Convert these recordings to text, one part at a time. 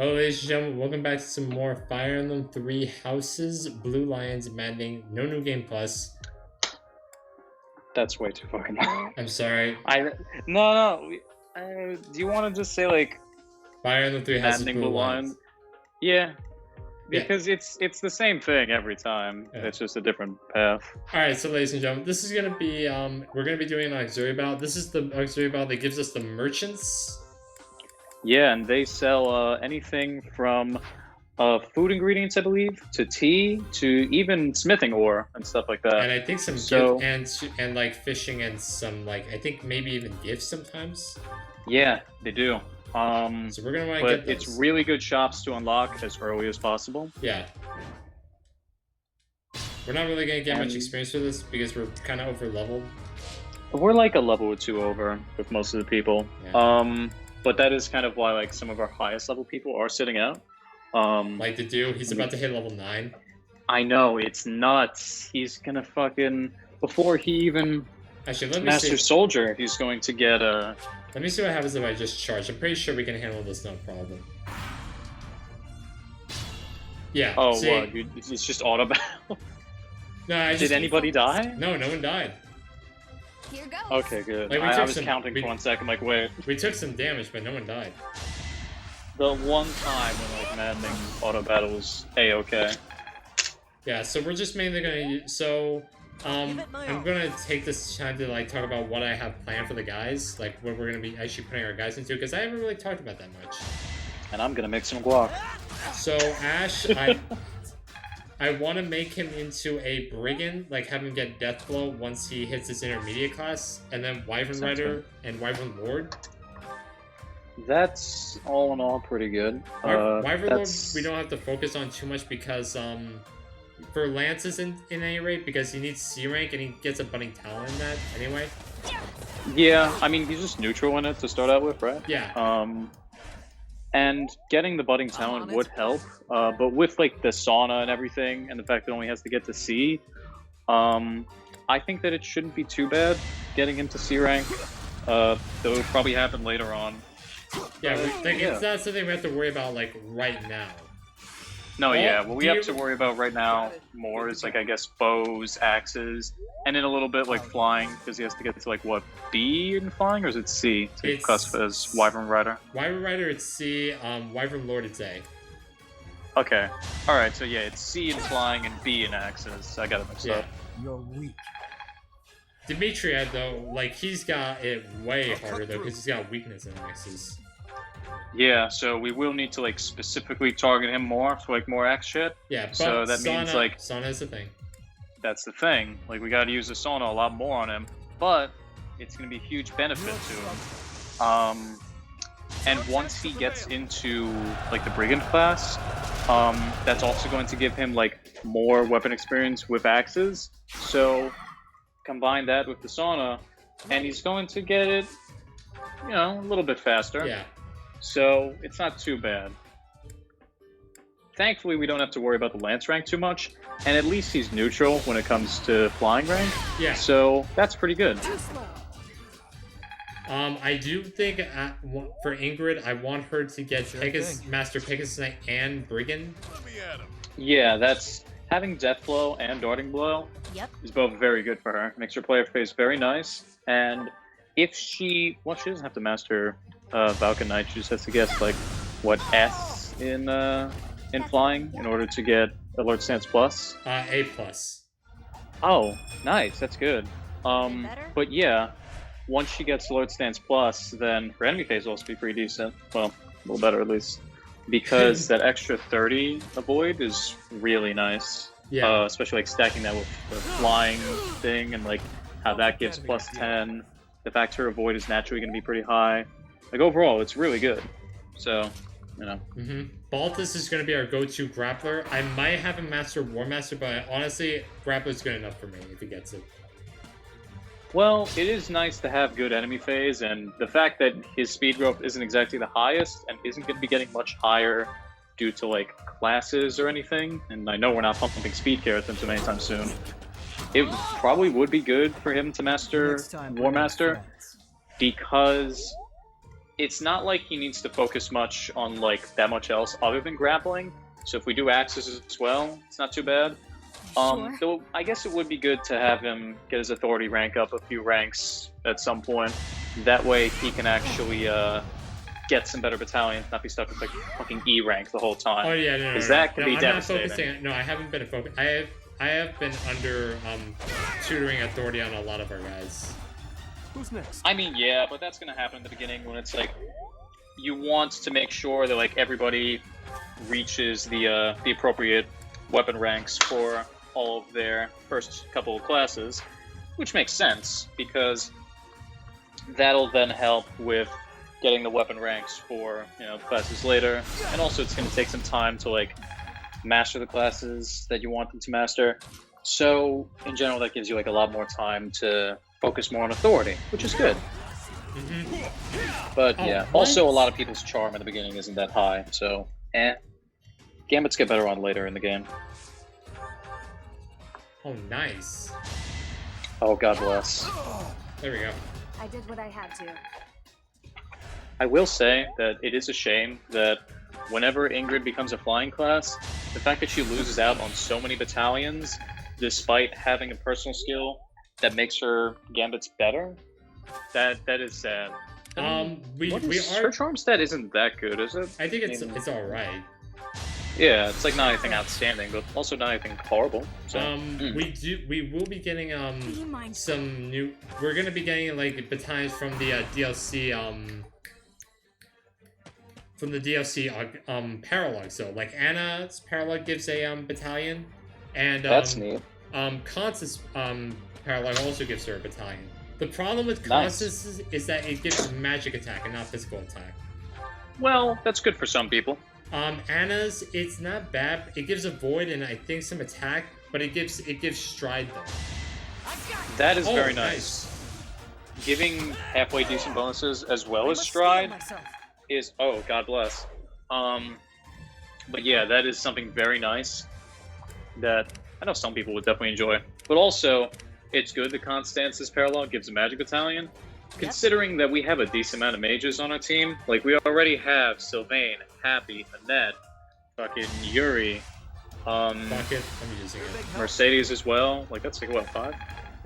Hello, ladies and gentlemen. Welcome back to some more Fire Emblem 3 Houses, Blue Lions, Maddening, no new game plus. That's way too fucking long. I'm sorry. No. Do you want to just say like Fire Emblem 3 Houses, Maddening Blue Blue Lions. Line? Yeah, because it's the same thing every time. Yeah. It's just a different path. Alright, so ladies and gentlemen, this is going to be, we're going to be doing an auxiliary battle. This is the auxiliary battle that gives us the merchants. Yeah, and they sell anything from food ingredients, I believe, to tea, to even smithing ore and stuff like that. And I think some gifts and like fishing and some like, I think maybe even gifts sometimes. Yeah, they do. So we're going to want to get those. It's really good shops to unlock as early as possible. Yeah. We're not really going to get much experience for this because we're kind of over leveled. We're like a level or two over with most of the people. Yeah. But that is kind of why like some of our highest level people are sitting out. Like the dude, he's about to hit level 9. I know, it's nuts. He's gonna fucking before he even actually let me Master see. Soldier, he's going to get a. Let me see what happens if I just charge. I'm pretty sure we can handle this, no problem. Yeah. Oh, see? what? It's just auto battle. No, Did anybody die? No, no one died. Here goes. Okay, good. Like, I was counting for 1 second, like, wait. We took some damage, but no one died. The one time when like Maddening auto battle was a-okay. Yeah, so we're just mainly gonna use, so I'm gonna take this time to like talk about what I have planned for the guys, like what we're gonna be actually putting our guys into, because I haven't really talked about that much. And I'm gonna make some guac. So Ash, I want to make him into a brigand, like have him get death blow once he hits his intermediate class, and then Wyvern Rider and Wyvern Lord. That's all in all pretty good. Wyvern Lord we don't have to focus on too much because for Lance's in any rate, because he needs C rank and he gets a budding talent in that anyway. Yeah, I mean he's just neutral in it to start out with, right? Yeah. And getting the budding talent would help, but with like the sauna and everything, and the fact that it only has to get to C, I think that it shouldn't be too bad getting him to C rank. Though it would probably happen later on. Yeah, it's not something we have to worry about like right now. No, yeah, what we have to worry about right now more is like I guess bows, axes, and in a little bit like flying, because he has to get to like what, B in flying, or is it C to cusp as Wyvern Rider? Wyvern Rider it's C, Wyvern Lord it's A. Okay, alright, so yeah, it's C in flying and B in axes. I got it mixed up. You're weak. Dimitri, though, like he's got it way harder though, because he's got weakness in axes. Yeah, so we will need to like specifically target him more for like more axe shit. Yeah, but so that means like sauna is the thing. That's the thing. Like we got to use the sauna a lot more on him, but it's going to be a huge benefit to him. And once he gets into like the brigand class, that's also going to give him like more weapon experience with axes. So combine that with the sauna, and he's going to get it, you know, a little bit faster. Yeah. So it's not too bad. Thankfully, we don't have to worry about the lance rank too much, and at least he's neutral when it comes to flying rank. Yeah. So that's pretty good. I do think for Ingrid, I want her to get Master Pegasus Knight and Brigand. Yeah, that's having Death Blow and Darting Blow is both very good for her. Makes her player face very nice, and if she, well, she doesn't have to master Falcon Knight. She just has to guess like what S in flying in order to get Alert Stance Plus. A plus. Oh, nice. That's good. But yeah, once she gets Alert Stance Plus, then her enemy phase will also be pretty decent. Well, a little better at least, because that extra 30 avoid is really nice. Yeah. Especially like stacking that with the flying thing and like how that gives plus 10. The fact her avoid is naturally going to be pretty high. Like overall, it's really good. So, you know. Baltus is going to be our go-to grappler. I might have him master War Master, but honestly, grappler's good enough for me if he gets it. Well, it is nice to have good enemy phase, and the fact that his speed growth isn't exactly the highest and isn't going to be getting much higher due to like classes or anything, and I know we're not pumping speed carrots into him anytime soon. It probably would be good for him to master War Master, because it's not like he needs to focus much on like that much else other than grappling. So if we do axes as well, it's not too bad. Sure. Though I guess it would be good to have him get his authority rank up a few ranks at some point. That way he can actually get some better battalions, not be stuck with like fucking E rank the whole time. Oh yeah, no, Because that could be I'm devastating. not focusing. No, I haven't been focused. I have been under tutoring authority on a lot of our guys. Who's next? I mean, yeah, but that's gonna happen in the beginning when it's like you want to make sure that like everybody reaches the appropriate weapon ranks for all of their first couple of classes, which makes sense because that'll then help with getting the weapon ranks for classes later, and also it's going to take some time to like master the classes that you want them to master. So in general, that gives you like a lot more time to focus more on authority, which is good. But yeah, also a lot of people's charm in the beginning isn't that high, so Gambits get better on later in the game. Oh, nice. Oh, God bless. There we go. I did what I had to. I will say that it is a shame that whenever Ingrid becomes a flying class, the fact that she loses out on so many battalions, despite having a personal skill that makes her Gambits better, that is sad. Her charm stat isn't that good, is it? I think it's all right. Yeah, it's like not anything outstanding, but also not anything horrible. So, we will be getting some new. We're gonna be getting like battalions from the DLC paralog. So like Anna's paralog gives a battalion, and that's neat. Constance paralog also gives her a battalion. The problem with Constance is that it gives magic attack and not physical attack. Well, that's good for some people. Anna's, it's not bad. It gives a void and I think some attack, but it gives stride though. That is very nice. Giving halfway decent bonuses as well as stride is God bless. But yeah, that is something very nice that I know some people would definitely enjoy. But also, it's good that Constance's paralog gives a magic battalion. Considering that we have a decent amount of mages on our team, like we already have Sylvain, Happy, Annette, fucking Yuri, Fuck it, I'm using it. Mercedes as well. Like that's like what, 5?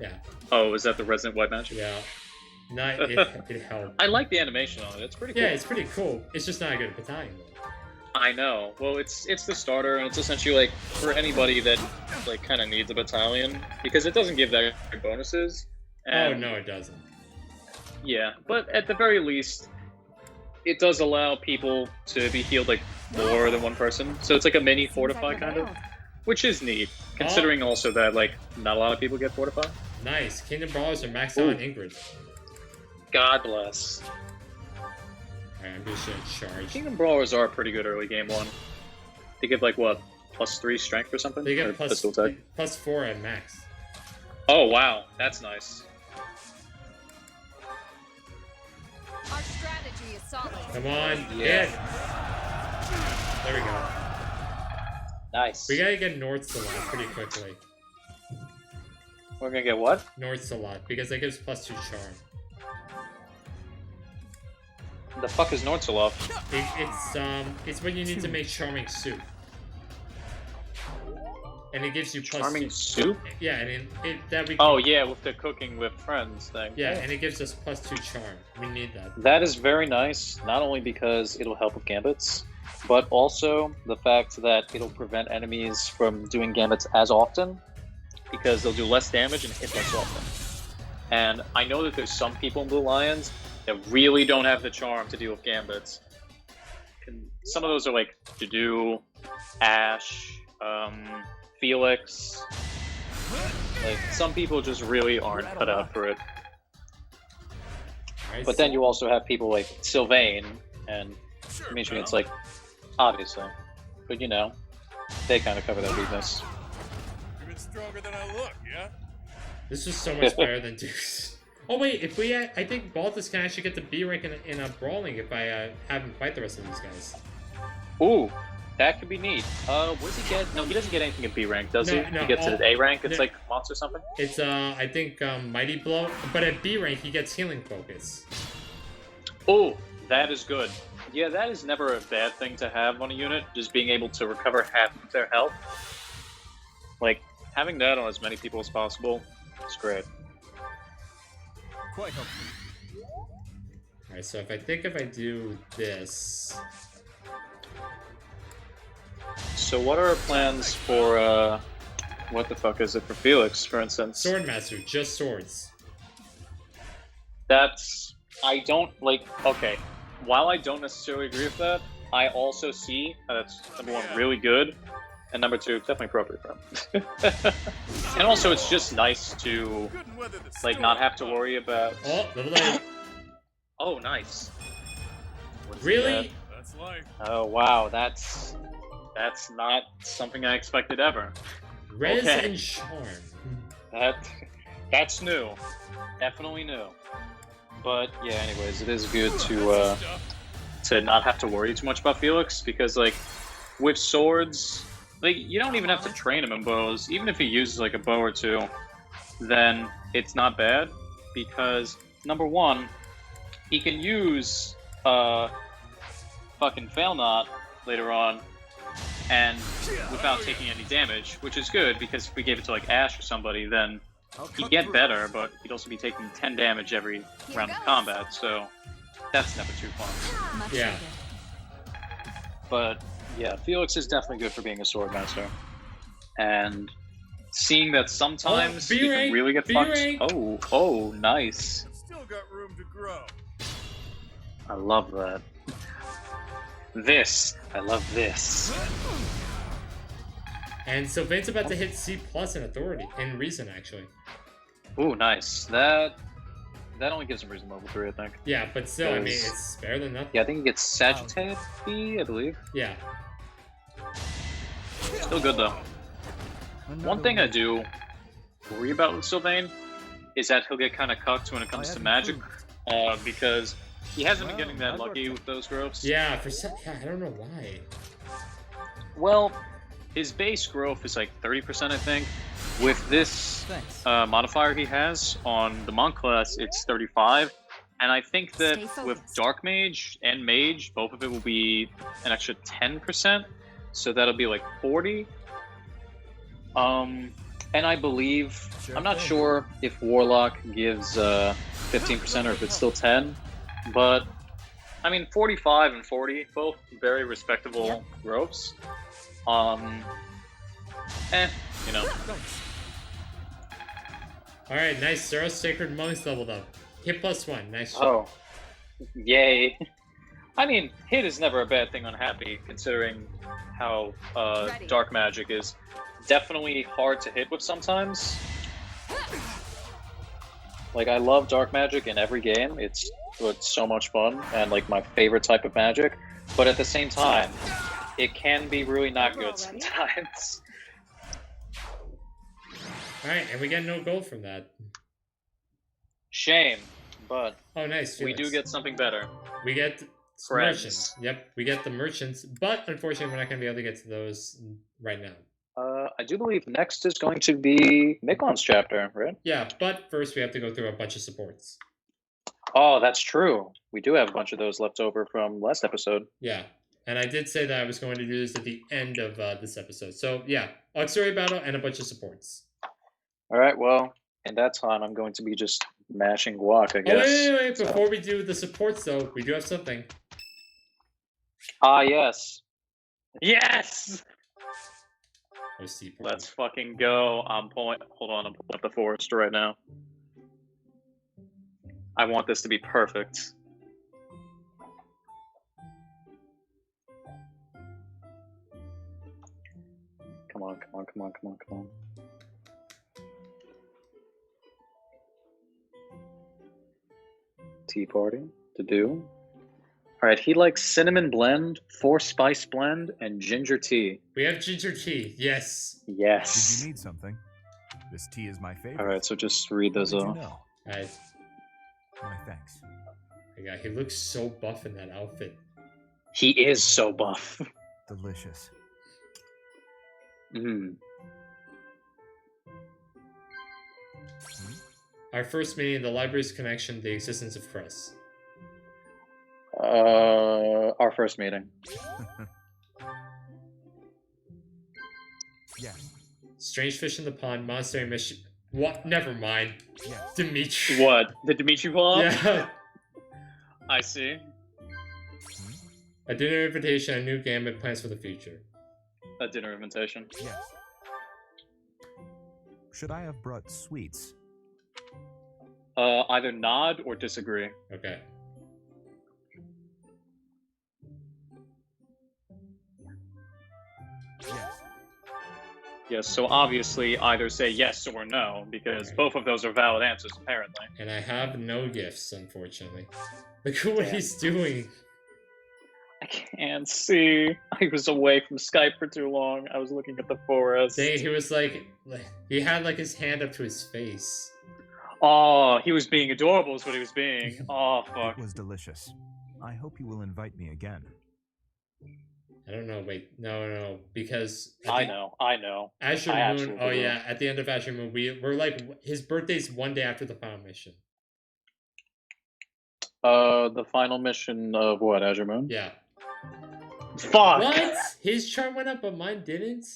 Yeah. Oh, is that the Resident White magic? Yeah. No, it helped. I like the animation on it. It's pretty cool. Yeah, it's pretty cool. It's just not a good battalion though. I know. Well, it's the starter, and it's essentially like for anybody that like kind of needs a battalion because it doesn't give that bonuses. And oh no, it doesn't. yeah, but at the very least, it does allow people to be healed like more than one person. So it's like a mini fortify kind of, which is neat. Considering also that like not a lot of people get fortify. Nice. Kingdom Brawlers are maxed out on Ingrid. God bless. Alright, I'm just gonna charge. Kingdom Brawlers are pretty good early game one. They give like what, +3 strength or something? They or get physical attack? +4 at max. Oh wow, that's nice. Our strategy is solid. Come on, Yeah. hit! There we go. Nice. We gotta get North Salon pretty quickly. We're gonna get what? North Salon, because that gives +2 charm. The fuck is Nordsaloff? It's when you need to make charming soup. And it gives you Charming soup? Yeah, and that we. Oh yeah, with the cooking with friends thing. Yeah, and it gives us +2 charm. We need that. That is very nice, not only because it'll help with gambits, but also the fact that it'll prevent enemies from doing gambits as often, because they'll do less damage and hit less often. And I know that there's some people in Blue Lions that really don't have the charm to deal with gambits. Some of those are like Jadu, Ash, Felix. Like some people just really aren't cut out for it. Right, But then you also have people like Sylvain and Dimitri. It's like obviously, but you know, they kind of cover that weakness. You're even stronger than I look, yeah? This is so much better than Deuce. Oh wait, if we, I think Baltus can actually get the B rank in a brawling if I have him fight the rest of these guys. Ooh, that could be neat. What does he get? No, he doesn't get anything at B rank, does he? No, He gets it at A rank. It's like monster something. It's I think Mighty Blow, but at B rank he gets healing focus. Oh, That is good. Yeah, that is never a bad thing to have on a unit, just being able to recover half of their health. Like, having that on as many people as possible is great. Quite helpful. Alright, so if I do this... So what are our plans for, what the fuck is it for Felix, for instance? Swordmaster, just swords. That's... I don't, like, okay. While I don't necessarily agree with that, I also see that's, number one, really good, and number two, definitely appropriate for him. And also, it's just nice to, Couldn't weather the like, storm. not have to worry about... Oh, level 8. Oh, nice. What is Really? That's life. that? Oh, wow, that's not something I expected ever. Res Okay. and Charm. That's new. Definitely new. But, yeah, anyways, it is good to not have to worry too much about Felix, because, like, with swords, like, you don't even have to train him in bows. Even if he uses, like, a bow or two, then it's not bad, because, number one, he can use, fucking Fail Not later on, and without taking any damage, which is good, because if we gave it to, like, Ash or somebody, then he'd get better, but he'd also be taking 10 damage every round of combat, so that's never too fun. Much Yeah. needed. But yeah, Felix is definitely good for being a swordmaster. And seeing that sometimes Oh, he can B-rank, really get fucked. B-rank. Oh, nice. Still got room to grow. I love that. I love this. And so Vane's about to hit C+ in authority, in reason, actually. Ooh, nice. That only gives him reason level 3, I think. Yeah, but still, I mean, Because- it's better than nothing. Yeah, I think he gets Sagittarius, I believe. Yeah. Still good though. One thing I do worry about with Sylvain is that he'll get kind of cucked when it comes to magic, because he hasn't been getting that lucky with those growths. Yeah, I don't know why. Well, his base growth is like 30%, I think. With this modifier he has on the monk class, it's 35. And I think that Stay with focused. Dark Mage and Mage, both of it will be an extra 10%. So that'll be like 40. And I believe, I'm not sure if Warlock gives 15% or if it's still 10. But, I mean, 45 and 40, both very respectable growths. You know. Alright, nice. Zero Sacred Monks leveled up. Hit +1. Nice shot. Oh, yay. I mean, hit is never a bad thing on Happy, considering how dark magic is definitely hard to hit with sometimes. Like, I love dark magic in every game. It's so much fun and, like, my favorite type of magic. But at the same time, it can be really not good sometimes. Alright, and we get no gold from that. Shame, but Oh, nice. we Felix. do get something better. We get Friends. merchants. Yep, we get the merchants, but unfortunately, we're not going to be able to get to those right now. I do believe next is going to be Miklan's chapter, right? Yeah, but first we have to go through a bunch of supports. Oh, that's true. We do have a bunch of those left over from last episode. Yeah, and I did say that I was going to do this at the end of this episode. So yeah, auxiliary battle and a bunch of supports. All right, well, in that time, I'm going to be just mashing guac, I Oh guess. wait! Before we do the supports, though, we do have something. Ah, yes. Yes! Oh, C+. Let's fucking go. I'm pulling up the Forester right now. I want this to be perfect. Come on. Tea party to do. Alright, he likes cinnamon blend, 4-spice blend, and ginger tea. We have ginger tea. Yes. Yes. Did you need something? This tea is my favorite. Alright, so just read How those did you off. know? Alright. My thanks. Yeah, he looks so buff in that outfit. He is so buff. Delicious. Our first meeting, the library's connection, the existence of Cress. Our first meeting. Yes. Strange fish in the pond, monastery mission. What? Never mind. Yes. Dimitri. What? Did Dimitri pull up? Yeah. I see. A dinner invitation, a new game, and plans for the future. A dinner invitation. Yes. Should I have brought sweets? Either nod or disagree. Okay. Yes. Yes, so obviously either say yes or no, because Okay. both of those are valid answers, apparently. And I have no gifts, unfortunately. Look at what Damn. he's doing. I can't see. I was away from Skype for too long. I was looking at the forest. Dang, he was like, he had like his hand up to his face. Oh, he was being adorable is what he was being. Oh, fuck. It was delicious. I hope you will invite me again. I don't know, wait, no, because... I know. Azure I Moon, absolutely oh will. yeah, at the end of Azure Moon, we're like, his birthday's one day after the final mission. The final mission of what, Azure Moon? Yeah. Fuck! What? His charm went up, but mine didn't?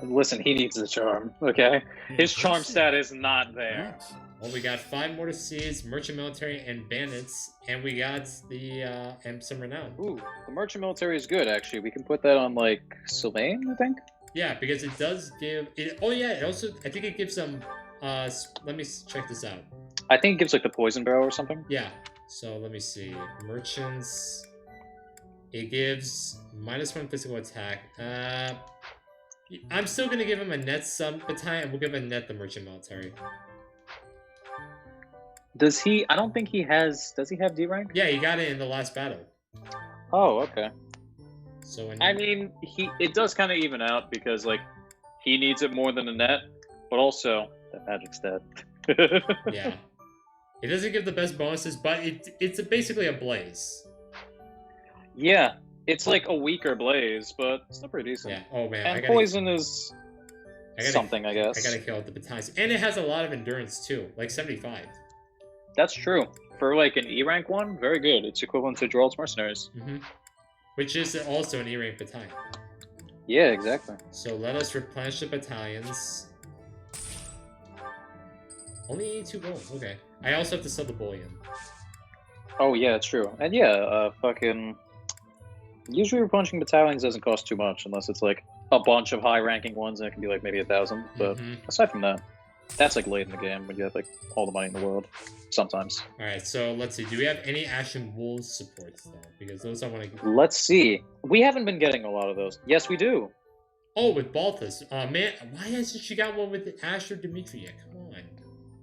Listen, he needs the charm, okay? His charm Impressive. stat is not there. Yes. Well, we got 5 mortar seeds, merchant military, and bandits, and we got the and some renown. Ooh, the merchant military is good, actually. We can put that on, like, Sylvain, I think? Yeah, because it does give it. Oh yeah, it also I think it gives them. Let me check this out. I think it gives, like, the poison barrel or something. Yeah. So let me see. Merchants. It gives -1 physical attack. I'm still gonna give him a net sub battalion, and we'll give a net the merchant military. Does he... I don't think he has... Does he have D rank? Yeah, he got it in the last battle. Oh, okay. So when I mean, it does kind of even out because, like, he needs it more than a net, but also that magic stat. yeah, it doesn't give the best bonuses, but it's basically a blaze. Yeah, it's like a weaker blaze, but still pretty decent. Yeah. Oh man, And poison is something, I guess. I gotta kill the battalions, and it has a lot of endurance too, like 75. That's true. For like an E rank one, very good. It's equivalent to Gerald's Mercenaries. Which is also an E-rank battalion. Yeah, exactly. So let us replenish the battalions. Only 82 gold. Okay. I also have to sell the bullion. Oh yeah, that's true. And yeah, fucking. Usually replenishing battalions doesn't cost too much unless it's like a bunch of high-ranking ones, and it can be like maybe 1,000. But aside from that, that's like late in the game when you have like all the money in the world. Sometimes. All right. So let's see. Do we have any Ashen Wolves supports though? Because those I want to. Let's see. We haven't been getting a lot of those. Yes, we do. Oh, with Balthus. Man, why hasn't she got one with Asher Dimitri yet? Come on.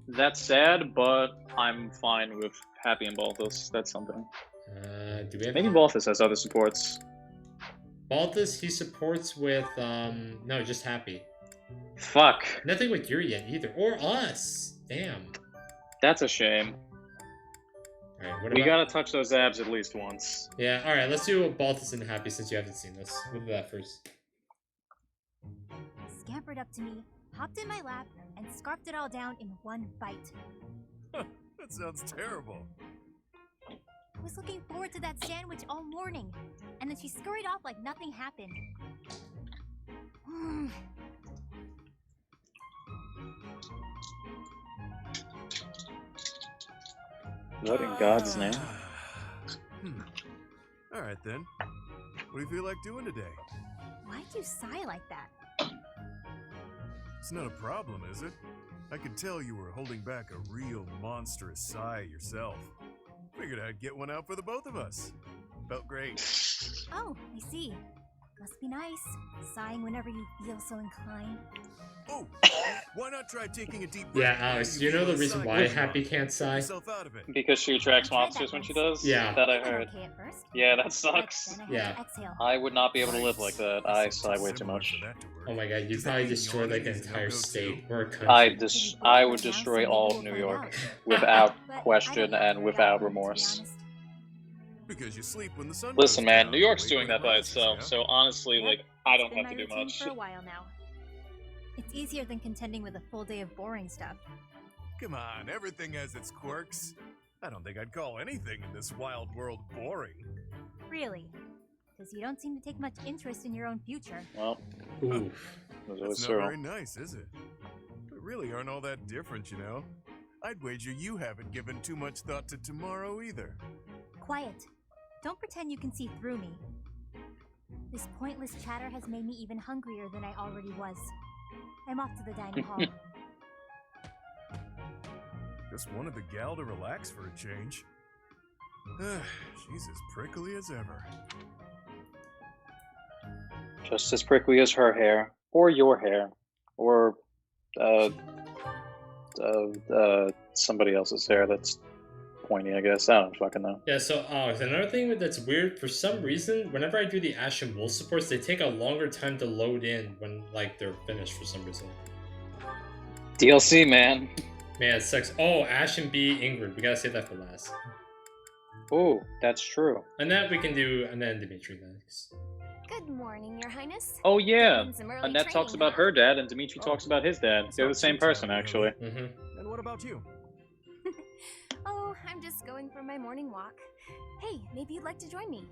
That's sad, but I'm fine with Happy and Balthus. That's something. Do we have Maybe Balthus has other supports. Balthus? He supports with no, just Happy. Fuck. Nothing with Yuri yet either, or us. Damn. That's a shame. All right. What We about... gotta touch those abs at least once. Yeah. All right. Let's do Balthus and Happy since you haven't seen this. We'll do that first. Scampered up to me, hopped in my lap, and scarfed it all down in one bite. That sounds terrible. I was looking forward to that sandwich all morning, and then she scurried off like nothing happened. What in God's name? All right then. What do you feel like doing today? Why'd you sigh like that? It's not a problem, is it? I could tell you were holding back a real monstrous sigh yourself. Figured I'd get one out for the both of us. Felt great. Oh, I see. Must be nice, sighing whenever you feel so inclined. Oh, why not try taking a deep Yeah, breath? Alex. Do you know the reason why Happy can't sigh? Yourself out of it. Because she attracts I tried monsters that when she once. does? Yeah. That I Went heard. okay at first, Yeah, that but sucks. then I had Yeah. to exhale. I would not be able to live like that. I sigh way too Similar much. for that to work. Oh my god, you Does that probably mean destroyed like an yawning is a entire no-go state too? or a country. I would destroy all of New York without But I question don't and know without to be remorse. honest. Because you sleep when the sun Listen, goes man, down, New York's wake doing when that it by rises, itself, yeah? so honestly, Yep, like, I it's don't been have my to do routine much. for a while now. It's easier than contending with a full day of boring stuff. Come on, everything has its quirks. I don't think I'd call anything in this wild world boring. Really? Because you don't seem to take much interest in your own future. Well, Ooh. was always That's not true. very nice, is it? We really aren't all that different, you know. I'd wager you haven't given too much thought to tomorrow either. Quiet. Don't pretend you can see through me. This pointless chatter has made me even hungrier than I already was. I'm off to the dining hall. Just wanted the gal to relax for a change. She's as prickly as ever. Just as prickly as her hair, or your hair, or somebody else's hair that's pointy, I guess. I don't fucking know. Yeah, so another thing that's weird, for some reason, whenever I do the Ash and Wolf supports, they take a longer time to load in when like they're finished for some reason. DLC, man. Man, it sucks. Oh, Ash and B Ingrid. We gotta save that for last. Oh, that's true. And that we can do, and then Dimitri next. Good morning, Your Highness. Oh yeah, Getting some early Annette talks training, about huh? her dad, and Dimitri talks about his dad. They're the same person, actually. Mm-hmm. And what about you? Oh, I'm just going for my morning walk. Hey, maybe you'd like to join me.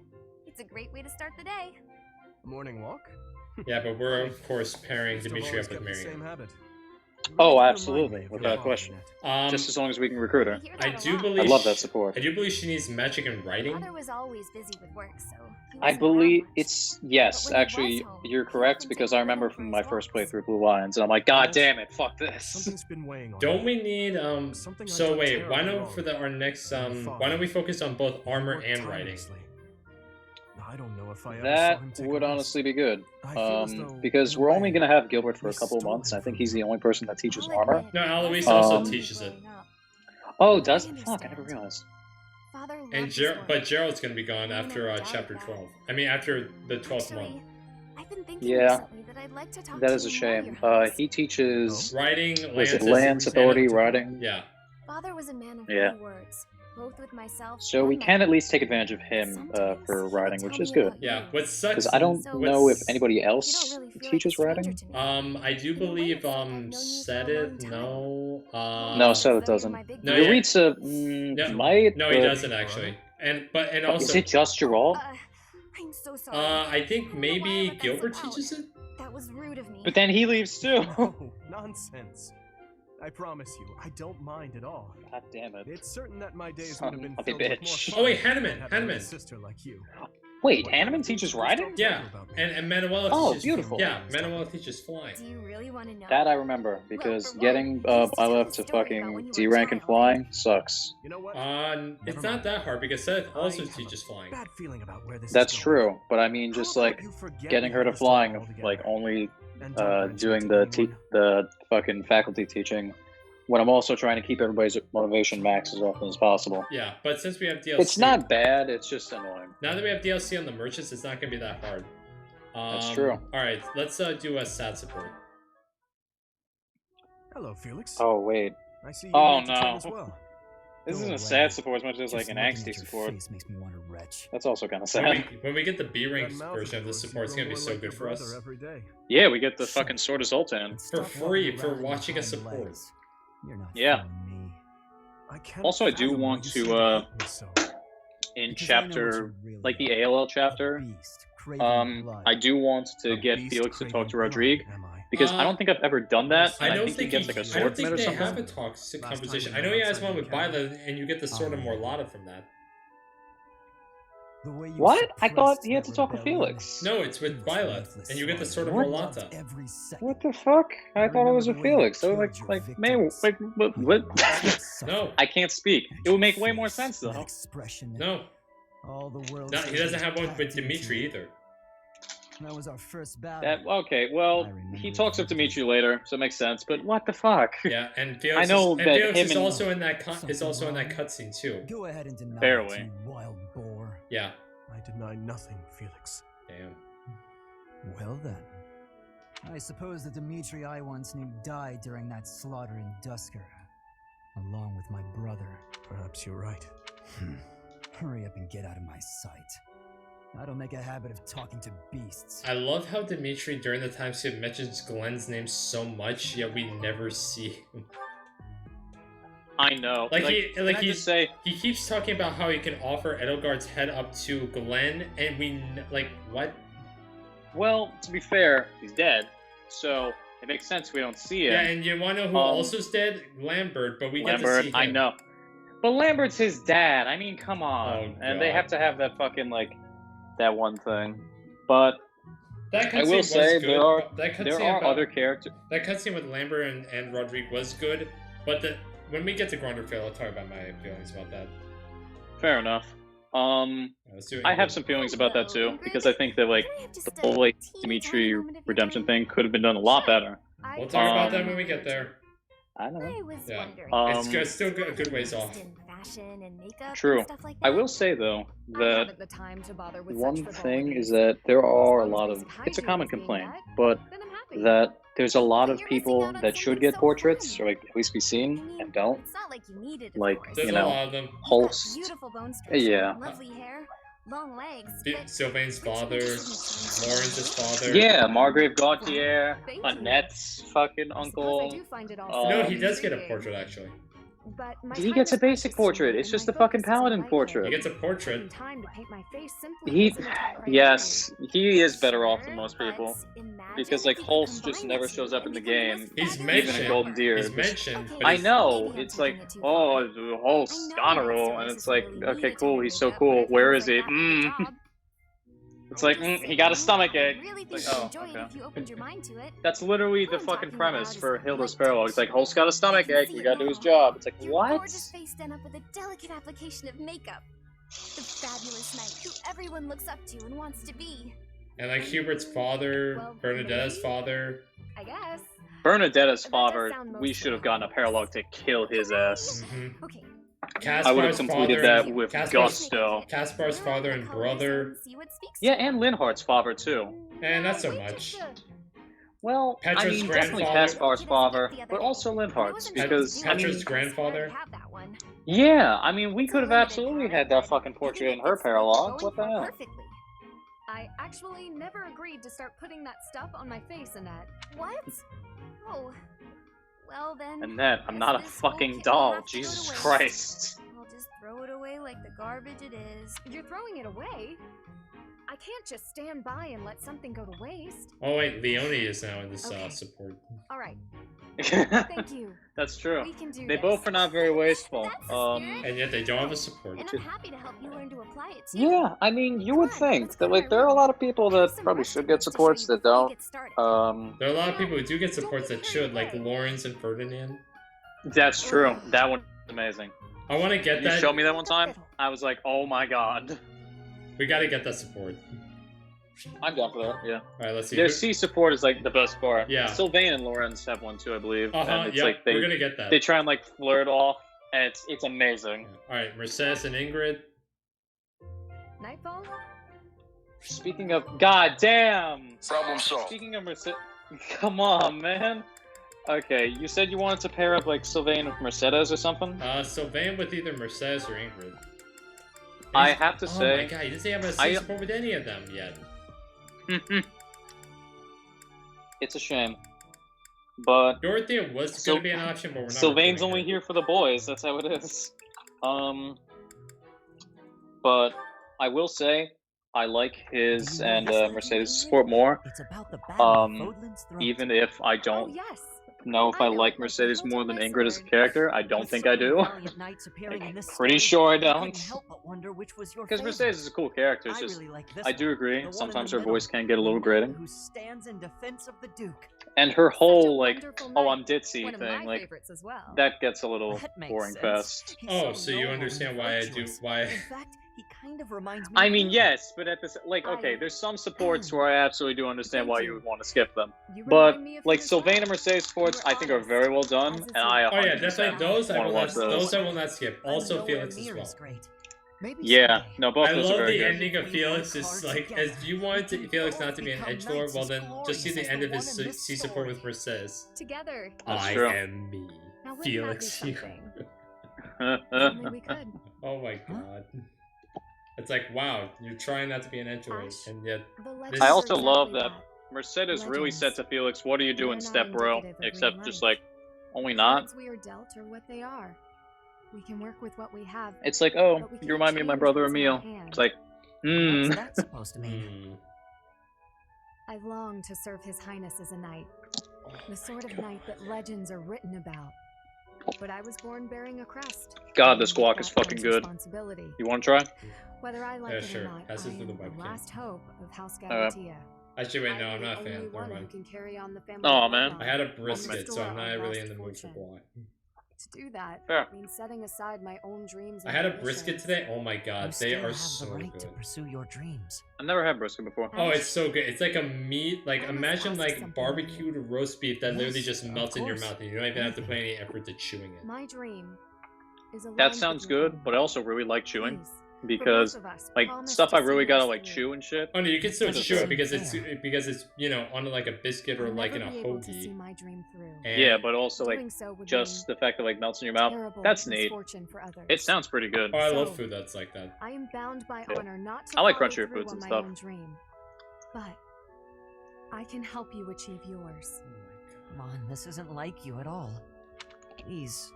It's a great way to start the day. Morning walk? Yeah, but we're of course pairing Still Dimitri always up with kept the Miriam. same habit. Oh, Remind absolutely, me of without your question. father, Just as long as we can recruit her. hear I that a do lot. believe I love that support. I do believe she needs magic and writing. Father was always busy with work, so he I wasn't around believe much. it's yes. But when he Actually, was home, you're he correct often because took I me remember with him from for my his first walks. playthrough Blue Lions, and I'm like, God Yes. damn it, fuck this. Something's been weighing on Don't me. we need Something I so done wait, why terribly don't wrong. for our next My why don't we father, focus on both he armor worked and writing? tirelessly. I don't know if I ever That saw him take a would rest. honestly be good. I feel as though, Because in a we're only way, gonna have Gilbert for we a couple of stole months. him I think from he's the him. only person that teaches I'll armor. admit, No, I Eloise wasn't also good teaches it. growing up. Oh, I does fuck? I never understand. realized. Father loved And his work. But Gerald's gonna be gone I after never doubted chapter that. 12. I mean after the 12th month. Actually, I've been thinking Yeah. recently that I'd like to talk That to is a you more, shame. Your Highness. He teaches. Writing, Was it Lance, Lance Authority Writing? Yeah. Father was a man of Yeah. few words, both with myself. So we and can my- at least take advantage of him Sometimes for he would writing, tell which is me good. about Yeah. you. What sucks Because I don't So know if what's- anybody You don't else really feel teaches like a writing. stranger to me. I do In a way, believe it's like I've known you for a said long it. time. No. No, Almost so as it though you're doesn't. my big No, brother. yeah. Yuritsa No, might. No, he but- doesn't actually. And also Is it just Geralt? I'm so sorry. I think I don't know why I maybe let that Gilbert slip out. teaches it. That was rude of me. But then he leaves too. No, nonsense. I promise you, I don't mind at all. God damn it. It's certain that my days Son would have been of a filled with more bitch. fun Oh, wait, than Hanneman, having a Hanneman. sister like you. Wait, What kind of Hanneman things teaches you writing? don't tell Yeah, me about me? and Manuela Oh, teaches. beautiful. Yeah, Manuela teaches flying. Do you really want to know? That I remember because for one, getting I used to tell up this to story about fucking when you were D a rank and child. flying sucks. You know what? It's Never not mind. that hard because Seth also I have teaches a flying. bad feeling about where this That's is going. true, but I mean, just How about like you forget getting we her had to this talk flying, altogether? like only And don't mention it doing to the anyone. the fucking faculty teaching, when I'm also trying to keep everybody's motivation max as often as possible. Yeah, but since we have DLC, It's not bad. It's just annoying. now that we have DLC on the merchants, it's not gonna be that hard. That's true. All right, let's do a sad support. Hello, Felix. Oh wait, I see you Oh, like to train no. as well. this Go isn't a away. sad support as much as like Just an looking angsty at your support. face makes me want to retch. That's also kind of When sad. we get the B rank That mouth version of this yours, you support, it's grow gonna be more so like good your for us. brother every day. Yeah, we get the fucking Sword of Zoltan. And stop free walking for around watching a behind support. legs. You're not Yeah. fooling me. I can't Also, I do fathom why want you to, seem hate me so. In Because I know what chapter, you really like the are. ALL A chapter, beast, craving blood. I do want to A get beast Felix to talk craving to blood, Rodrigue am I? because I don't think I've ever done that. I And don't think think he gets like a I sword don't from it think or they something. have a toxic Last time conversation. we I know went you guys outside one the with academy. Bila, and you get the sword of Morlata from that. The way you What? I thought suppressed he had to that talk with rebellion. Felix. No, it's with You Bila, ruthless and you get the sword of What? Morlata. Every second. What the fuck? I thought it was with remember the way you Felix. I was killed like, your man, victims. like, what? How you what? watched them suffer. No, I can't speak. And It would your make way more face, sense that though. expression, no, all the world's no. He doesn't have one packed with into Dimitri you. either. That was our first battle. That okay? Well, I remember he it talks up to vividly. Dimitri later, so it makes sense. But what the fuck? Yeah, and Felix, know is, and that Felix him is and- also in that Something is also in that wrong? cutscene too. Go ahead and deny Barely. it, you wild boar. Yeah, I deny nothing, Felix. damn. Well then. I suppose the Dimitri I once knew died during that slaughter in Dusker. Along with my brother. Perhaps you're right. Hurry up and get out of my sight. I don't make a habit of talking to beasts. I love how Dimitri during the time skip mentions Glenn's name so much, yet we never see him. I know. Like can I just say, he keeps talking about how he can offer Edelgard's head up to Glenn, and what? well, to be fair, he's dead, so it makes sense we don't see him. Yeah, and you want to know who also's dead? Lambert, but we get to see him. I know. But Lambert's his dad. I mean, come on. Oh, and they God. have to have that fucking, like, that one thing. But That I cutscene will was say good. there are That other characters. That cutscene with Lambert and Rodrigue was good, but when we get to Gronderfield, I'll talk about my feelings about that. Fair enough. Let's do I have Ingrid. some feelings about that too, because I think that, like, the whole, like, Dimitri redemption thing could have been done a lot better. We'll talk about that when we get there. I know. I was Yeah. wondering. It's good, still good, a good ways off. In fashion and makeup True. and stuff like I that. will say, though, I that haven't the time to bother with one such thing is frivolities. that there are a As long lot as of... basic It's a hygiene common is being complaint, met, but then I'm happy. that there's a lot But of you're missing people out on that should something get so portraits, fun. or, like, at least be I seen, mean, and don't. It's not like you need it, of Like, course. There's you a know, lot of them. You've got Holst. beautiful bone structure, Yeah. lovely hair, long legs. Sylvain's father, Lawrence's father. Yeah, Margrave Gautier, Thank you. Annette's fucking I suppose uncle. I do find it all No, so he does get a intriguing. portrait actually. But my He time gets a is basic precious to portrait. me, It's and just my a fucking focus is on paladin white portrait. He hair. gets a portrait. Having time to paint my face simply He, isn't a top priority. yes, he is better off than Sure, most but people. imagine Because, like, if you could Holst just combine never the shows two up in and the become the game. most He's fabulous mentioned. Even Golden Deer. He's mentioned, Okay, but I he's, know, maybe I'm it's like, taking it too oh, far. Holst, I know honorable, most and of it's us like, really okay, need cool, to he's so makeup, cool. but Where things is he? like that for the job. It's like, I'm just he got a saying, stomach I ache. really think Like, you'd oh, enjoy it okay. if you opened your mind to it. That's literally What the I'm fucking talking premise about for is Hilda's light Parallel. It's like, Holst got a I stomach can ache, see we it gotta do his now. job. It's like, Your what? gorgeous face done up with a delicate application of makeup. The fabulous knight who everyone looks up to and wants to be. and like Hubert's father, Well, Bernadetta's maybe. father. I guess. Bernadetta's That does father, sound we mostly should have gotten a paralog to kill his ass. Mm-hmm. Okay. I would have Caspar's completed father, that with Caspar's, gusto. Caspar's father and brother. Yeah, and Linhardt's father, too. And not so Wait much. just a- Well, I Petra's mean, definitely grandfather. Caspar's father, but also Linhardt's, because, I mean, Petra's grandfather. yeah, I mean, we could have absolutely had that fucking portrait in her paralog. What the hell? Perfectly. I actually never agreed to start putting that stuff on my face, Annette. What? Oh. Well then. Annette, I'm guess not a this whole fucking kit will doll. have to go to Jesus waste. Christ. I'll just throw it away like the garbage it is. You're throwing it away? I can't just stand by and let something go to waste. Oh wait, Leone is now in this Okay. support. All right, thank you. That's true. We can do They this. both are not very wasteful. That's the spirit. And yet they don't have a support. And I'm happy to help you learn to apply it too. Yeah, I mean, you would Come on, think let's that, go like, to there my are a room. lot of people I have that some probably should recipes get to show supports you that before you don't. get started. There are a lot of people who do get supports that should, like Lawrence and Ferdinand. That's true. That one's amazing. I want to get You that. showed me that one time, I was like, oh my god. We gotta get that support. I'm down for that, yeah. Alright, let's see. Their C support is, like, the best part. Yeah. Sylvain and Lorenz have one too, I believe. Uh-huh, And it's yep, like, we're gonna get that. they try and, like, flirt off, and it's amazing. Alright, Mercedes and Ingrid. Nightfall? Speaking of, god damn! Problem solved. Speaking of Mercedes, come on, man. Okay, you said you wanted to pair up, like, Sylvain with Mercedes or something? Sylvain with either Mercedes or Ingrid. I have to Oh say... my god, he doesn't have a I- C support with any of them yet. It's a shame. But Dorothea was Syl- gonna be an option, but we're not. Sylvain's recruiting only her. here for the boys, that's how it is. But I will say, I like his and Mercedes' support more, It's about the battle of um, Fodlan's throat. even if I Oh, don't yes. know if I I know, like like Mercedes the more hilt than of my Ingrid as a sword. character. I don't With think so I many do. valiant knights appearing Like, in this pretty story, sure I couldn't don't. help but wonder which was your Because favorite. Mercedes is a cool character, it's I just... really like this I do one, agree, the one in sometimes the her middle, voice can get a the little knight grating. Who stands in defense of the Duke. And her Such a whole, like, wonderful oh, knight. I'm ditzy One of thing, my like, favorites as well. that gets a little That makes boring sense. fast. He's Oh, so you noble and understand why I do virtuous. why? In fact, he kind of reminds me I of mean, you. yes, but at this, like, okay, I- there's some supports where I absolutely do understand Thank why you. you would want to skip them. You But, remind me of like, him as Sylvain well. and Mercedes sports, You were I think are honest, very well done, as is and I he. Oh yeah, 100% definitely those I wanna will watch not. those. Those I will not skip. I'm Also, nowhere Felix as near well. as great. Maybe Yeah, someday. no, both I those are love very the good. ending of If we Felix. work Is hard like together, as you wanted we can Felix both not to be an become edgelord. knights Well as then, just see glorious the as end the of his one in this C support with story. Mercedes. Together. That's I true. am me, Now wouldn't that be Felix. You. something? If only we could. Oh my god. It's like, wow, you're trying not to be an edgelord, Ash, and yet The This- legends I are also love exactly that Mercedes really Legends. said to Felix, what are you doing, They're not step bro? indicative of Except real just life. like, only The not. cards we are dealt are what they are. We can work with what we have. It's like, oh, But we you can't remind me of my change brother what's in our Emil. hand. It's like, What's that supposed to mean? Hmm. I long to serve His Highness as a knight. The sort of knight that legends are written about. But I was born bearing a crest. God, this and with guac is that fucking comes good. responsibility. You want to try? Whether I like Yeah, it sure. or not, Pass I it through am the the webcam. last hope of House Alright. Galatea. Actually, wait, no, I I'm am not a the fan. only Never one who mind. can carry on the family Aw, man. I had a bloodline and brisket, so restore I'm not our really lost in the mood for fortune. guac. To do that Fair. means setting aside my own dreams I and had a brisket ambitions. today. Oh my god, You they still are have so the right to good. pursue your dreams. I've never had brisket before. Oh, it's so good. It's like a meat, like I must imagine ask like something of barbecued roast beef that literally Yes, just of melts in your course. mouth, and you don't even have to put Anything. any effort to chewing it. My dream is aligned That with sounds your good, own. but I also really like chewing Please, for because both of us, like promise stuff to I really see gotta us like through. chew and shit. Oh no, you can still Doesn't chew it seem because it's fair. because it's on like a biscuit or I'll like in never a be able to see hoagie. my dream through. And Yeah, but also like Doing so would just mean the fact that like melts in your mouth. terrible That's neat. misfortune for others. It sounds pretty good. oh, I love So- food that's like that. I am bound by Yeah. honor not to I like follow crunchier through foods on and my stuff. own dream, but I can help you achieve yours. Come on, this isn't like you at all. Please,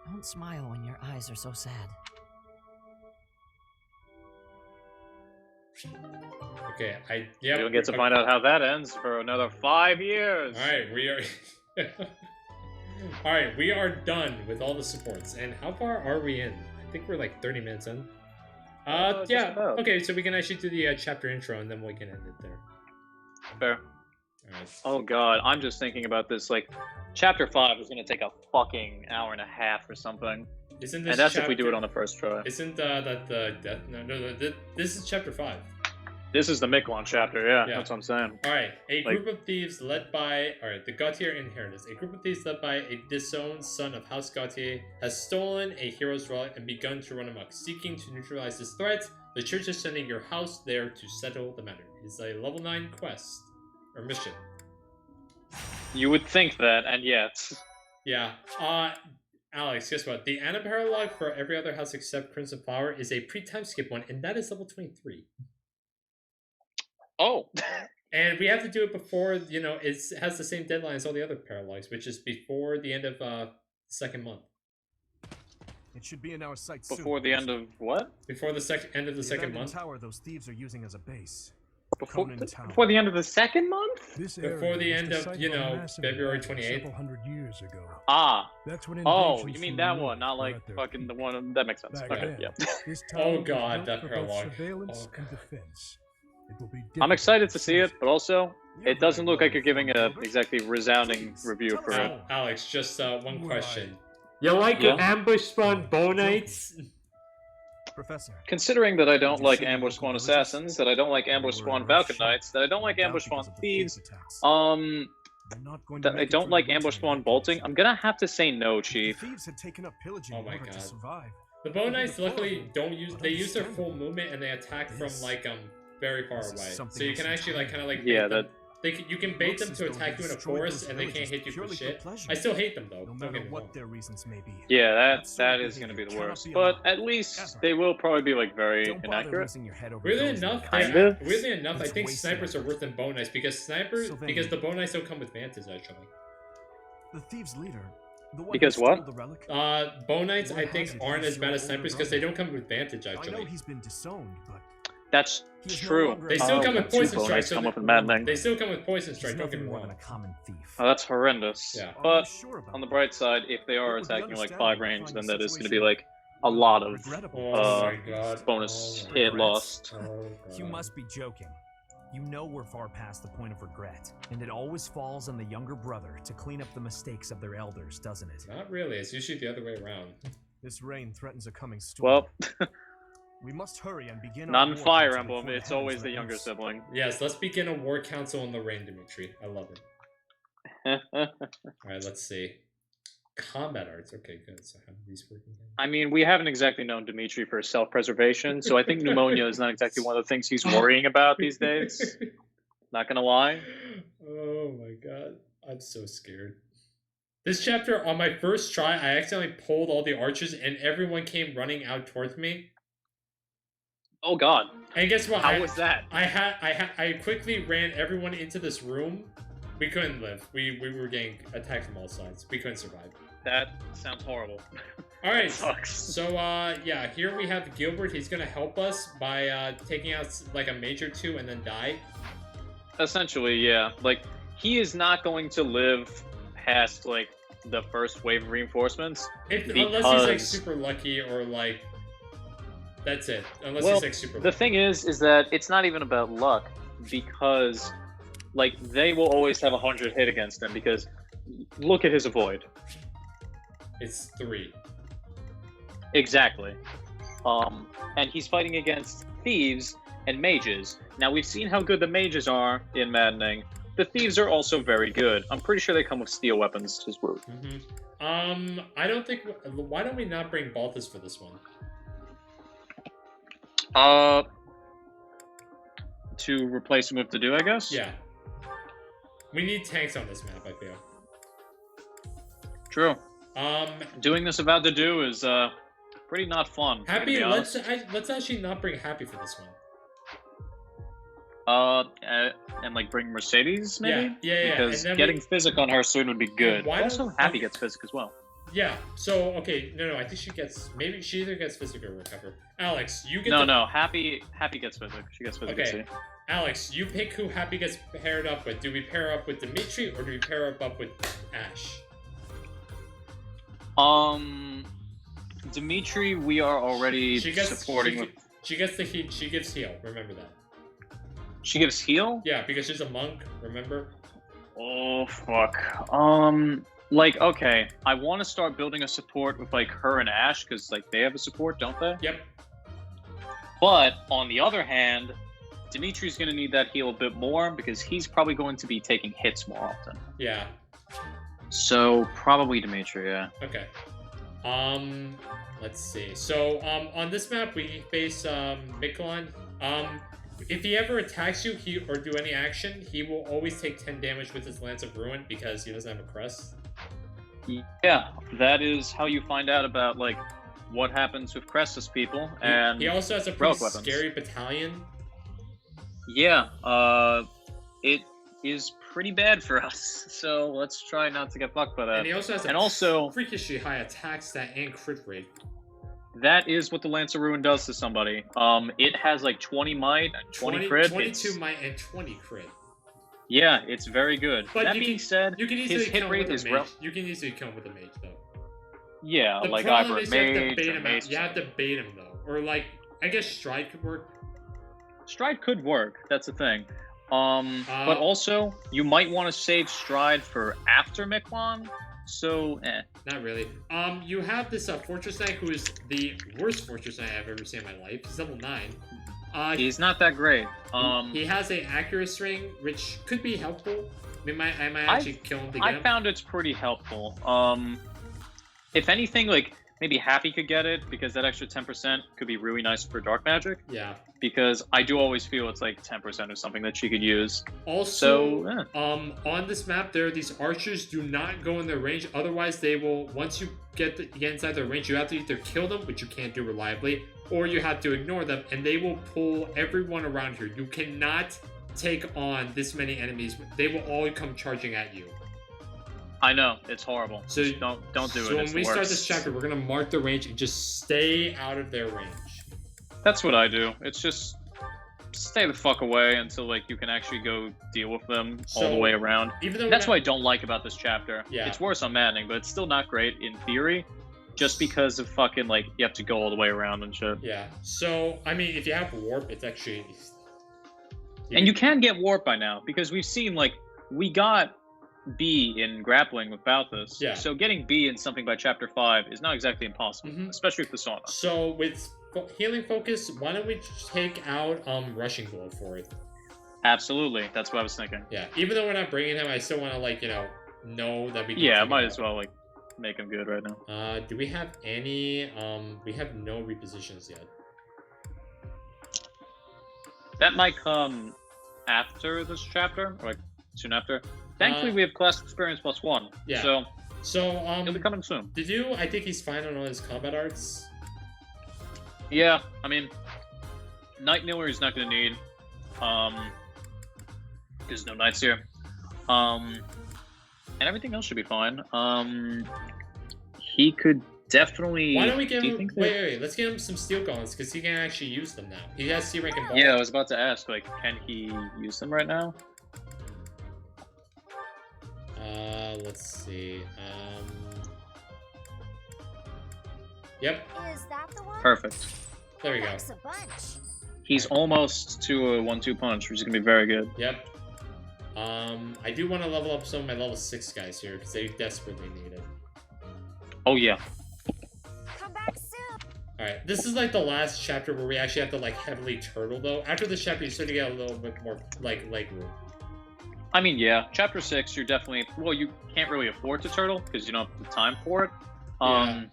don't smile when your eyes are so sad. Okay, You don't get to find out how that ends for another 5 years. All right, we are. All right, we are done with all the supports. And how far are we in? I think we're like 30 minutes in. Just Yeah. about. Okay, so we can actually do the chapter intro, and then we can end it there. Fair. All right. Oh god, I'm just thinking about this. Like, chapter 5 is gonna take a fucking hour and a half or something, Isn't this and that's chapter, if we do it on the first try. Isn't that the death? No. This is chapter 5. This is the Miklan chapter. Yeah, Yeah. that's what I'm saying. All right, a Like- group of thieves led by the Gautier inheritance. A group of thieves led by a disowned son of House Gautier has stolen a hero's relic and begun to run amok, seeking to neutralize this threat. The church is sending your house there to settle the matter. It's a level 9 quest or mission. You would think that, and yet. Yeah. Alex, guess what? The anti-paralog for every other house except Crimson Flower is a pre-time skip one, and that is level 23. Oh. And we have to do it before, it has the same deadline as all the other paralogs, which is before the end of the second month. It should be in our sight soon. Before the end of what? Before the end of the second abandoned month. tower those thieves are using as a base. Before, Conan Tower. before the end of the second month? This Before area the was end of, site you a know, massive February battle 28th. Several hundred years ago. Ah. That's when Oh, invasions you mean from that the one, not north like were at their fucking peak. the one. That makes sense. Back Okay, then, yeah. this Oh, tower was God, built that for both paralog. surveillance Oh, and God. defense. It will be I'm difficult excited to see it, seize but also, You're it doesn't very look like you're well giving a informed, Gilbert. exactly resounding Please, review tell for us it. more. Alex, just one Right. question. You like Yeah? ambush spawn Joking. bonites? Professor. Considering that I don't Did you like see the ambush local spawn villages? assassins, that I don't like They ambush were in spawn rough falcon shape, knights, that I don't like no doubt ambush spawn because of the thieves, attacks. that They're not going to I make it don't through like the ambush winter in spawn that bolting, case. I'm gonna have to say no, The Chief. thieves had taken up pillaging Oh in my order to God. survive. The They did bonites the four of luckily them, don't use. but They use their understandable. full movement and they attack from This- like very far this is away. something So you else can actually like kind of like Yeah, bait them. that- You can bait Looks them as to though attack they you in a destroyed forest those and they can't villages hit you for purely for shit. pleasure. I still hate them though. No Don't matter get me what wrong. their reasons may be. Yeah, That sort of that is gonna be the behavior worst. cannot be But allowed. at least Ever. they will probably be like very Don't bother inaccurate. losing your head over Weirdly those enough, Kind I, of. weirdly enough, I It's think wasted snipers are effort. worse than bonites because Sylvain. because the bonites don't come with vantage actually. The thieves' leader, the one Because who stole what? the relic. Bonites What I think has it aren't against as bad your as snipers older because they brother? don't come with vantage I know actually. he's been disowned, but That's he is no true. longer They a still man. come with two poison strike. bonites So come they, up in Maddening. they still come with poison He's strike. Don't get nothing me more wrong. than a common thief. Oh, that's horrendous. Yeah. Are you But sure about on the that? bright side, if they are It would be attacking like understandable 5 to range, find then the that is going to be situation like a lot of regrettable. Oh my god. bonus Oh my hit God. lost. Oh You God. must be joking. You know we're far past the point of regret, and it always falls on the younger brother to clean up the mistakes of their elders, doesn't it? Not really. It's usually the other way around. This rain threatens a coming storm. Well, We must hurry and begin not our in war Fire council Emblem, before it's heavens always the let younger loose. sibling. Yes, let's begin a war council in the rain, Dimitri. I love it. Alright, let's see. Combat arts. Okay, good. So how do these work again? I mean, we haven't exactly known Dimitri for self-preservation, so I think pneumonia is not exactly one of the things he's worrying about these days. Not gonna lie. Oh my god. I'm so scared. This chapter, on my first try, I accidentally pulled all the archers and everyone came running out towards me. Oh god. And guess what? How was that? I quickly ran everyone into this room. We couldn't live. We were getting attacked from all sides. We couldn't survive. That sounds horrible. All right. Sucks. So yeah, here we have Gilbert. He's gonna help us by taking out like a mage or two and then die. Essentially, yeah. Like, he is not going to live past, like, the first wave of reinforcements. Unless he's like super lucky or like that's it. Unless he's like super lucky. The thing is that it's not even about luck, because like they will always have 100 hit against him, because look at his avoid. It's 3. Exactly. And he's fighting against thieves and mages. Now, we've seen how good the mages are in Maddening. The thieves are also very good. I'm pretty sure they come with steel weapons as well. I don't think... Why don't we not bring Balthus for this one? To replace him with the do, I guess? Yeah. We need tanks on this map, I feel. True. Doing this without the do is, pretty not fun. Happy, let's actually not bring Happy for this one. And like bring Mercedes, maybe? Yeah. Because getting Physic on her soon would be good. Also, Happy gets Physic as well. Yeah, so, okay, no, I think she gets, maybe she either gets Physic or Recover. Alex, you get No, Happy gets Physic. She gets Physic. Okay, Alex, you pick who Happy gets paired up with. Do we pair up with Dimitri, or do we pair up with Ash? Dimitri, we are already supporting. She gets the heat, she gives heal, remember that. She gives heal? Yeah, because she's a monk, remember? Oh, fuck. Like, okay, I want to start building a support with, like, her and Ash, because, like, they have a support, don't they? Yep. But, on the other hand, Dimitri's going to need that heal a bit more, because he's probably going to be taking hits more often. Yeah. So, probably Dimitri, yeah. Okay. Let's see. So, on this map, we face, Miklan. If he ever attacks you, or do any action, he will always take 10 damage with his Lance of Ruin, because he doesn't have a crest. Yeah, that is how you find out about, like, what happens with Crestus people, and he also has a pretty scary battalion. Yeah, it is pretty bad for us, so let's try not to get fucked by that. And he also has a freakishly high attack stat and crit rate. That is what the Lance of Ruin does to somebody. It has like 20 might, 20 crit. 22 might and 20 crit. Yeah, it's very good. But that being said, you can easily his hit rate is You can easily kill him with a mage, though. Yeah, the like problem either is a mage. You have to bait him, though. Or like, I guess Stride could work. Stride could work. That's the thing. But also, you might want to save Stride for after Miklan. So, Not really. You have this Fortress Knight who is the worst Fortress Knight I've ever seen in my life. He's level 9. He's not that great. He has a Accuracy Ring, which could be helpful. I might actually kill him to get him. I found it's pretty helpful. If anything, like, maybe Happy could get it, because that extra 10% could be really nice for Dark Magic. Yeah. Because I do always feel it's like 10% or something that she could use. Also, on this map, there are these archers. Do not go in their range. Otherwise, they will, once you get inside their range, you have to either kill them, which you can't do reliably, or you have to ignore them, and they will pull everyone around here. You cannot take on this many enemies. They will all come charging at you. I know, it's horrible. So don't do it. So when we start this chapter, we're gonna mark the range and just stay out of their range. That's what I do. It's just stay the fuck away until like you can actually go deal with them all the way around. Even though that's what I don't like about this chapter. Yeah. It's worse on Maddening, but it's still not great in theory. Just because of fucking like you have to go all the way around and shit. Yeah. So I mean, if you have warp, it's actually. And you can get warp by now because we've seen like we got B in grappling with Balthus. Yeah. So getting B in something by chapter 5 is not exactly impossible, especially with the sauna. So with healing focus, why don't we take out rushing blow for it? Absolutely, that's what I was thinking. Yeah. Even though we're not bringing him, I still want to like know that we. Can yeah, might as well like make him good right now. Do we have any? We have no repositions yet. That might come after this chapter, or like soon after. Thankfully, we have class experience +1. Yeah. So it'll be coming soon. I think he's fine on all his combat arts. Yeah, I mean, Night Miller is not going to need. There's no knights here. And everything else should be fine. He could definitely. Why don't we give do you him? think Wait, that- wait, wait. Let's give him some steel gauntlets because he can actually use them now. He has C rank and ball. Yeah, I was about to ask, like, can he use them right now? Let's see. Yep, Is that the one? Perfect. there we go. Thanks a bunch. He's almost to a 1-2 punch, which is gonna be very good. Yep. I do want to level up some of my level 6 guys here because they desperately need it. Oh yeah. Come back soon. Alright, this is like the last chapter where we actually have to like heavily turtle though. After this chapter, you start to get a little bit more like leg room. I mean, yeah. Chapter 6, you're definitely you can't really afford to turtle because you don't have the time for it. Yeah.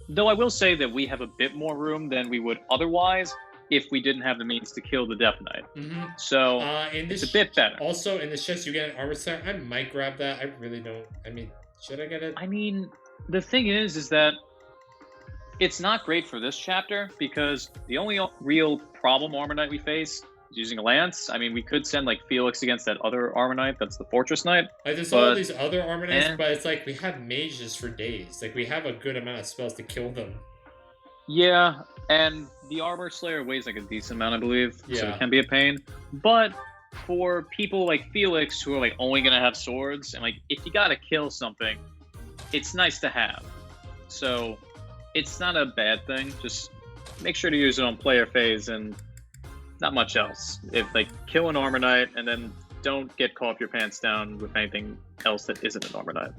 Though I will say that we have a bit more room than we would otherwise if we didn't have the means to kill the Death Knight. Mm-hmm. So in this it's a bit better. Also, in this chest, you get an armor set. I might grab that. I really don't. I mean, should I get it? I mean, the thing is that it's not great for this chapter because the only real problem Armor Knight we face is using a lance. I mean, we could send like Felix against that other Armor Knight. That's the Fortress Knight. Like, there's all but- these other armor knights, but it's like we have mages for days. Like we have a good amount of spells to kill them. Yeah, and the Armor Slayer weighs like a decent amount, I believe. So Yeah. it can be a pain. But for people like Felix who are like only gonna have swords, and like if you gotta kill something, it's nice to have. So it's not a bad thing. Just make sure to use it on player phase and not much else. If like kill an Armor Knight and then don't get caught your pants down with anything else that isn't an Armor Knight.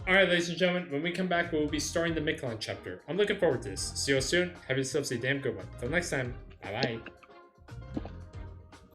Alright, ladies and gentlemen, when we come back, we will be starting the Miklan chapter. I'm looking forward to this. See you all soon. Have yourselves a damn good one. Till next time, bye bye.